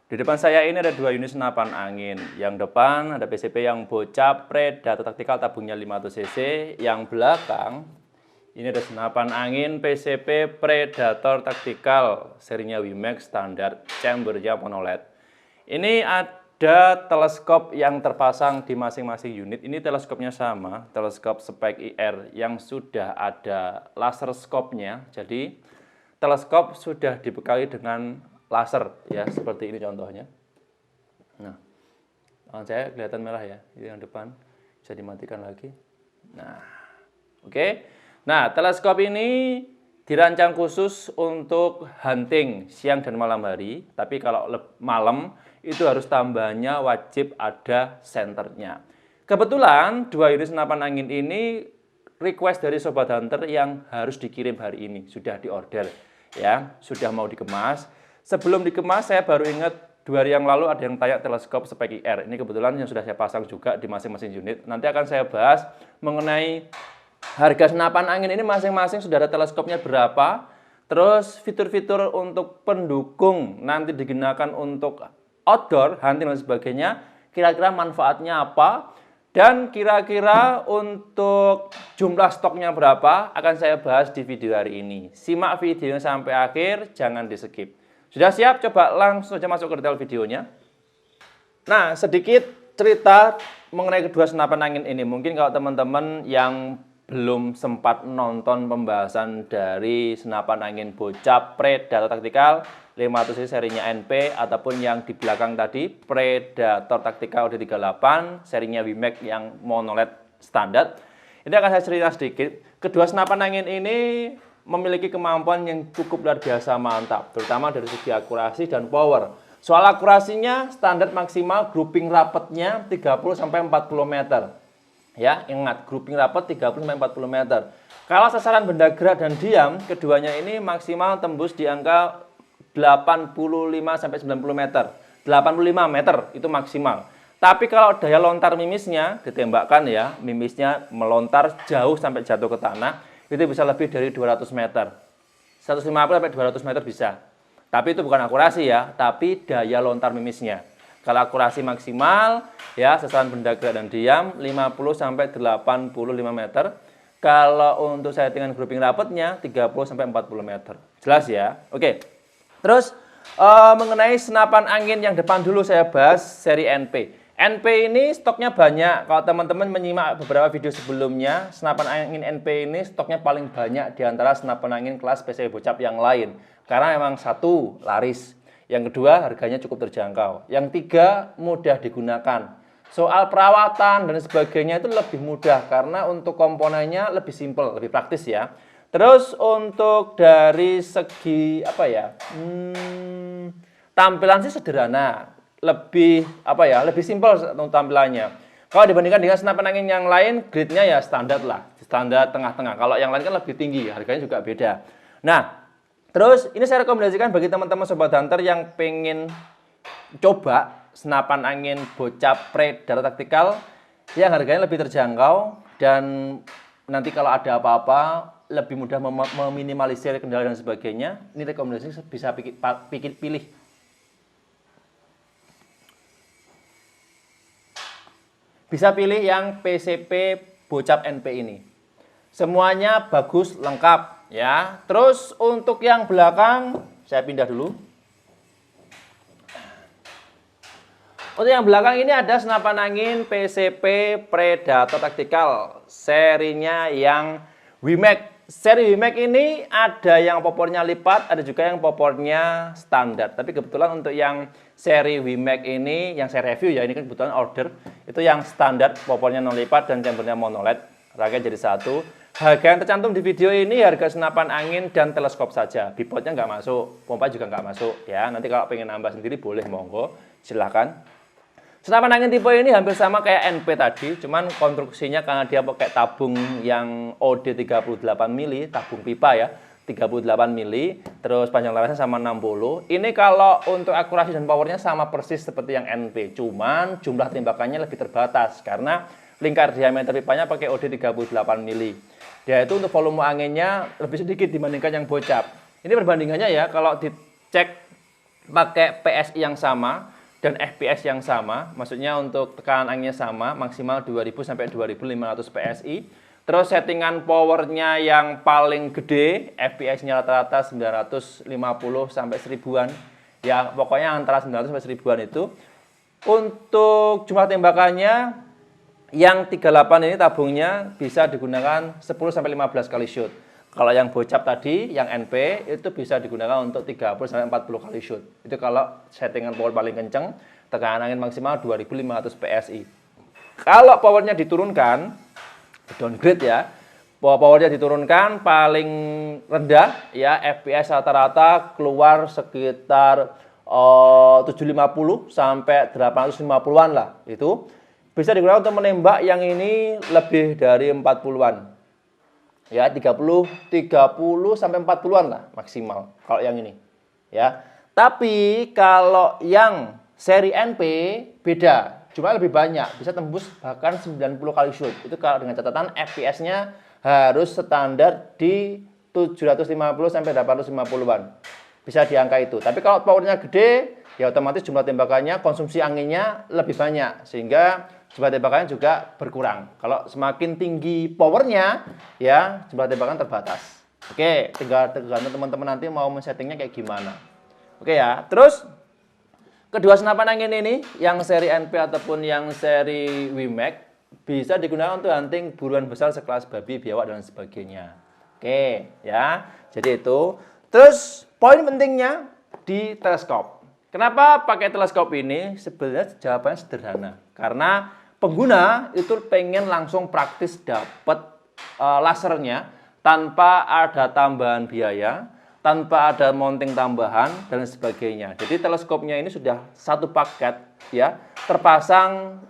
Di depan saya ini ada dua unit senapan angin. Yang depan ada PCP yang bocap Predator taktikal tabungnya 500 cc. Yang belakang ini ada senapan angin PCP Predator taktikal serinya WIMAX standar chambernya monoled. Ini ada teleskop yang terpasang di masing-masing unit. Ini teleskopnya sama, teleskop spek IR yang sudah ada laser scope-nya. Jadi teleskop sudah dibekali dengan laser ya, seperti ini contohnya. Nah, tangan saya kelihatan merah ya, ini yang depan bisa dimatikan lagi. Nah, oke. Nah, teleskop ini dirancang khusus untuk hunting siang dan malam hari, tapi kalau malam itu harus tambahannya wajib ada senternya. Kebetulan dua unit senapan angin ini request dari Sobat Hunter yang harus dikirim hari ini, sudah diorder ya, sudah mau dikemas. Sebelum dikemas, saya baru ingat 2 hari yang lalu ada yang tanya teleskop spek IR. Ini kebetulan yang sudah saya pasang juga di masing-masing unit. Nanti akan saya bahas mengenai harga senapan angin ini masing-masing sudah ada teleskopnya berapa. Terus fitur-fitur untuk pendukung nanti digunakan untuk outdoor, hunting dan sebagainya. Kira-kira manfaatnya apa. Dan kira-kira untuk jumlah stoknya berapa akan saya bahas di video hari ini. Simak videonya sampai akhir, jangan di-skip. Sudah siap? Coba langsung saja masuk ke detail videonya. Nah, sedikit cerita mengenai kedua senapan angin ini. Mungkin kalau teman-teman yang belum sempat nonton pembahasan dari senapan angin bocap Predator taktikal 500 cc serinya NP, ataupun yang di belakang tadi Predator taktikal OD38 serinya WIMAX yang monoled standar. Ini akan saya cerita sedikit. Kedua senapan angin ini memiliki kemampuan yang cukup luar biasa mantap, terutama dari segi akurasi dan power. Soal akurasinya, standar maksimal grouping rapatnya 30-40 meter. Ya, ingat, grouping rapat 30-40 meter. Kalau sasaran benda gerak dan diam, keduanya ini maksimal tembus di angka 85-90 meter. 85 meter itu maksimal. Tapi kalau daya lontar mimisnya ditembakkan ya, mimisnya melontar jauh sampai jatuh ke tanah, itu bisa lebih dari 200 meter. 150-200 meter bisa. Tapi itu bukan akurasi ya, tapi daya lontar mimisnya. Kalau akurasi maksimal, ya sasaran benda gerak dan diam 50-85 meter. Kalau untuk settingan grouping rapatnya 30-40 meter. Jelas ya? Oke. Terus mengenai senapan angin yang depan dulu saya bahas seri NP. NP ini stoknya banyak. Kalau teman-teman menyimak beberapa video sebelumnya, senapan angin NP ini stoknya paling banyak di antara senapan angin kelas PCP bocap yang lain. Karena memang satu, laris. Yang kedua, harganya cukup terjangkau. Yang tiga, mudah digunakan. Soal perawatan dan sebagainya itu lebih mudah karena untuk komponennya lebih simpel, lebih praktis ya. Terus untuk dari segi apa ya? Tampilan sih sederhana. Lebih lebih simpel tampilannya. Kalau dibandingkan dengan senapan angin yang lain, grade-nya ya standar lah, standar tengah-tengah. Kalau yang lain kan lebih tinggi, harganya juga beda. Nah, terus ini saya rekomendasikan bagi teman-teman Sobat Hunter yang pengen coba senapan angin bocap Predator taktikal yang harganya lebih terjangkau dan nanti kalau ada apa-apa lebih mudah meminimalisir kendala dan sebagainya. Ini rekomendasi bisa pilih. Bisa pilih yang PCP bocap NP ini. Semuanya bagus, lengkap ya. Terus untuk yang belakang, saya pindah dulu. Untuk yang belakang ini ada senapan angin PCP Predator taktikal serinya yang WIMAX. Seri WIMAX ini ada yang popornya lipat, ada juga yang popornya standar. Tapi kebetulan untuk yang seri WIMAX ini, yang saya review ya, ini kan kebetulan order, itu yang standar, popornya non lipat dan chambernya monoled, raknya jadi satu. Harga yang tercantum di video ini harga senapan angin dan teleskop saja. Bipodnya nggak masuk, pompa juga nggak masuk ya. Nanti kalau pengen nambah sendiri boleh, monggo, silahkan. Senapan angin tipe ini hampir sama kayak NP tadi, cuman konstruksinya karena dia pakai tabung yang OD 38 mili, tabung pipa ya, 38 mili, terus panjang larasnya sama 60. Ini kalau untuk akurasi dan powernya sama persis seperti yang NP, cuman jumlah tembakannya lebih terbatas karena lingkar diameter pipanya pakai OD 38 mili. Dia itu untuk volume anginnya lebih sedikit dibandingkan yang bocap. Ini perbandingannya ya, kalau dicek pakai PSI yang sama dan FPS yang sama, maksudnya untuk tekanan anginnya sama, maksimal 2000 sampai 2500 PSI. Terus settingan powernya yang paling gede, FPS-nya rata-rata 950 sampai 1000-an. Ya, pokoknya antara 900 sampai 1000-an itu. Untuk jumlah tembakannya yang 38 ini tabungnya bisa digunakan 10 sampai 15 kali shoot. Kalau yang bocap tadi, yang NP, itu bisa digunakan untuk 30 sampai 40 kali shoot. Itu kalau settingan power paling kenceng, tekanan angin maksimal 2500 PSI. Kalau powernya diturunkan, downgrade ya, powernya diturunkan paling rendah ya, FPS rata-rata keluar sekitar 750 sampai 850-an lah. Itu bisa digunakan untuk menembak yang ini lebih dari 40-an. Ya, 30 sampai 40-an lah maksimal kalau yang ini. Ya. Tapi kalau yang seri NP beda, cuma lebih banyak, bisa tembus bahkan 90 kali shoot. Itu kalau dengan catatan FPS-nya harus standar di 750 sampai 850-an. Bisa di angka itu. Tapi kalau powernya gede, ya otomatis jumlah tembakannya, konsumsi anginnya lebih banyak, sehingga jumlah tembakannya juga berkurang. Kalau semakin tinggi powernya, ya jumlah tembakan terbatas. Oke, tinggal tergantung teman-teman nanti mau men-settingnya kayak gimana. Oke ya, terus kedua senapan angin ini, yang seri NP ataupun yang seri WMAX, bisa digunakan untuk hunting buruan besar sekelas babi, biawak, dan sebagainya. Oke, ya. Jadi itu. Terus, poin pentingnya di teleskop. Kenapa pakai teleskop ini? Sebenarnya jawabannya sederhana. Karena pengguna itu pengen langsung praktis dapat lasernya tanpa ada tambahan biaya, tanpa ada mounting tambahan dan sebagainya. Jadi teleskopnya ini sudah satu paket ya, terpasang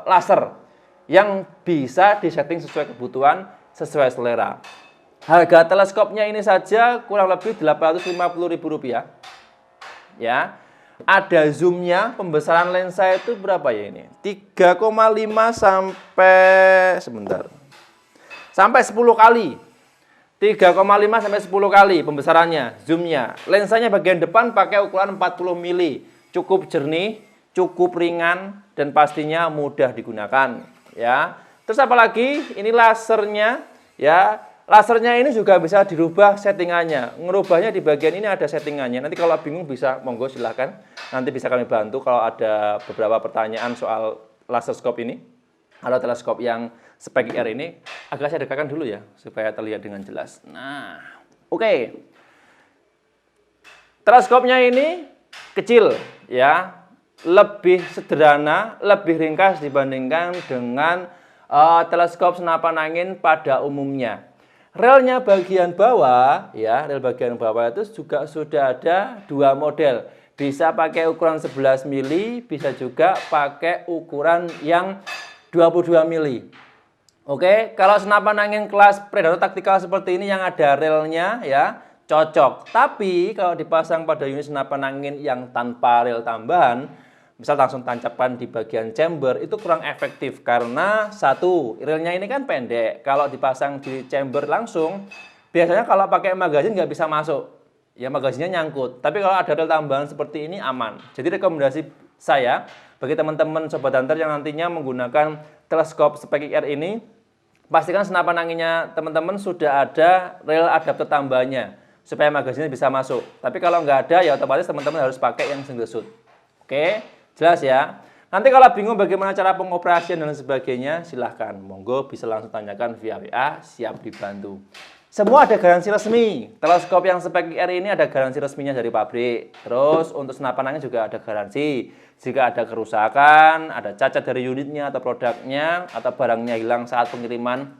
laser yang bisa disetting sesuai kebutuhan, sesuai selera. Harga teleskopnya ini saja kurang lebih Rp850.000 ya. Ada zoomnya, pembesaran lensa itu berapa ya ini? 3,5 sampai sampai 10 kali. 3,5 sampai 10 kali pembesarannya, zoomnya. Lensanya bagian depan pakai ukuran 40 mili. Cukup jernih, cukup ringan, dan pastinya mudah digunakan. Ya. Terus apalagi ini lasernya, ya. Lasernya ini juga bisa dirubah settingannya. Ngerubahnya di bagian ini ada settingannya. Nanti kalau bingung bisa, monggo silahkan. Nanti bisa kami bantu kalau ada beberapa pertanyaan soal laser scope ini. Kalau teleskop yang spek IR ini, agak saya dekatkan dulu ya, supaya terlihat dengan jelas. Nah, oke. Teleskopnya ini kecil ya, lebih sederhana, lebih ringkas dibandingkan dengan teleskop senapan angin pada umumnya. Relnya bagian bawah, ya, rel bagian bawah itu juga sudah ada dua model. Bisa pakai ukuran 11 mili, bisa juga pakai ukuran yang 22 mili. Oke, kalau senapan angin kelas Predator taktikal seperti ini yang ada relnya, ya, cocok. Tapi kalau dipasang pada unit senapan angin yang tanpa rel tambahan, misal langsung tancapkan di bagian chamber, itu kurang efektif karena satu, relnya ini kan pendek. Kalau dipasang di chamber langsung, biasanya kalau pakai magazin nggak bisa masuk. Ya magazinnya nyangkut. Tapi kalau ada rel tambahan seperti ini aman. Jadi rekomendasi saya bagi teman-teman sobat hunter yang nantinya menggunakan teleskop spek IR ini, pastikan senapan anginnya teman-teman sudah ada rel adapter tambahannya supaya magazinnya bisa masuk. Tapi kalau nggak ada, ya otomatis teman-teman harus pakai yang single shoot. Oke? Jelas ya. Nanti kalau bingung bagaimana cara pengoperasian dan sebagainya, silahkan. Monggo bisa langsung tanyakan via WA, siap dibantu. Semua ada garansi resmi. Teleskop yang spek IR ini ada garansi resminya dari pabrik. Terus untuk senapan angin juga ada garansi. Jika ada kerusakan, ada cacat dari unitnya atau produknya, atau barangnya hilang saat pengiriman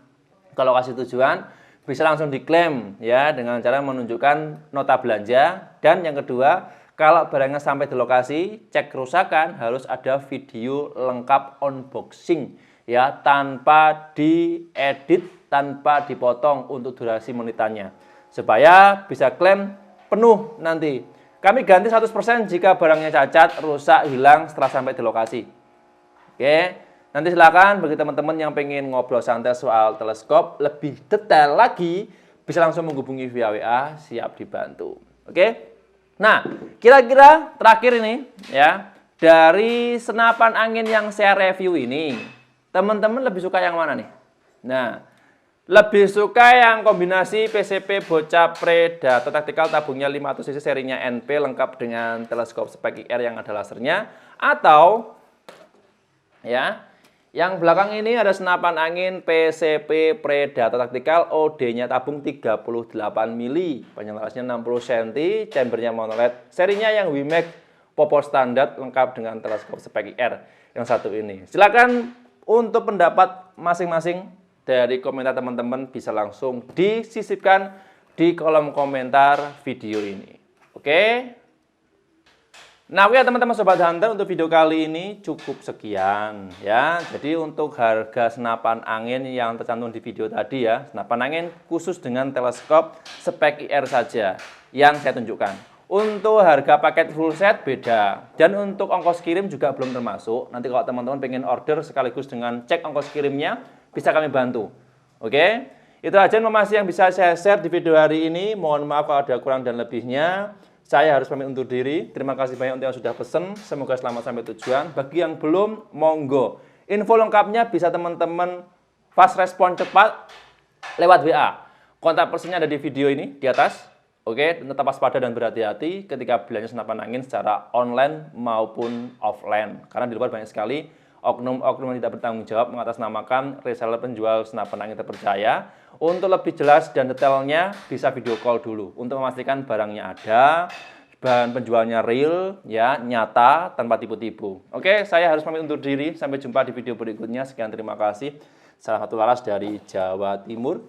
ke lokasi tujuan, bisa langsung diklaim ya dengan cara menunjukkan nota belanja. Dan yang kedua, kalau barangnya sampai di lokasi, cek kerusakan, harus ada video lengkap unboxing ya, tanpa diedit, tanpa dipotong untuk durasi menitannya. Supaya bisa klaim penuh nanti. Kami ganti 100% jika barangnya cacat, rusak, hilang setelah sampai di lokasi. Oke, nanti silakan bagi teman-teman yang pengen ngobrol santai soal teleskop lebih detail lagi, bisa langsung menghubungi via WA, siap dibantu. Oke? Nah, kira-kira terakhir ini ya, dari senapan angin yang saya review ini, teman-teman lebih suka yang mana nih? Nah, lebih suka yang kombinasi PCP bocap Predator taktikal tabungnya 500 cc serinya NP lengkap dengan teleskop spek IR yang ada lasernya, atau ya, yang belakang ini ada senapan angin PCP Predator taktikal OD-nya tabung 38 mili, panjang larasnya 60 cm, chambernya monolet, serinya yang WIMAX Popo standar lengkap dengan teleskop spek IR yang satu ini. Silakan untuk pendapat masing-masing dari komentar teman-teman bisa langsung disisipkan di kolom komentar video ini. Oke? Nah, oke teman-teman Sobat Hunter, untuk video kali ini cukup sekian ya. Jadi untuk harga senapan angin yang tercantum di video tadi ya, senapan angin khusus dengan teleskop spek IR saja yang saya tunjukkan. Untuk harga paket full set beda, dan untuk ongkos kirim juga belum termasuk. Nanti kalau teman-teman pengen order sekaligus dengan cek ongkos kirimnya, bisa kami bantu. Oke? Itu aja informasi yang bisa saya share di video hari ini. Mohon maaf kalau ada kurang dan lebihnya. Saya harus pamit undur diri. Terima kasih banyak untuk yang sudah pesen. Semoga selamat sampai tujuan. Bagi yang belum, monggo. Info lengkapnya bisa teman-teman fast respon cepat lewat WA. Kontak personnya ada di video ini, di atas. Oke, tetap waspada dan berhati-hati ketika belanja senapan angin secara online maupun offline. Karena di luar banyak sekali oknum-oknum yang tidak bertanggung jawab mengatasnamakan reseller penjual senapan angin terpercaya. Untuk lebih jelas dan detailnya bisa video call dulu untuk memastikan barangnya ada, bahan penjualnya real, ya, nyata, tanpa tipu-tipu. Oke, saya harus pamit undur diri. Sampai jumpa di video berikutnya. Sekian, terima kasih. Salam satu laras dari Jawa Timur.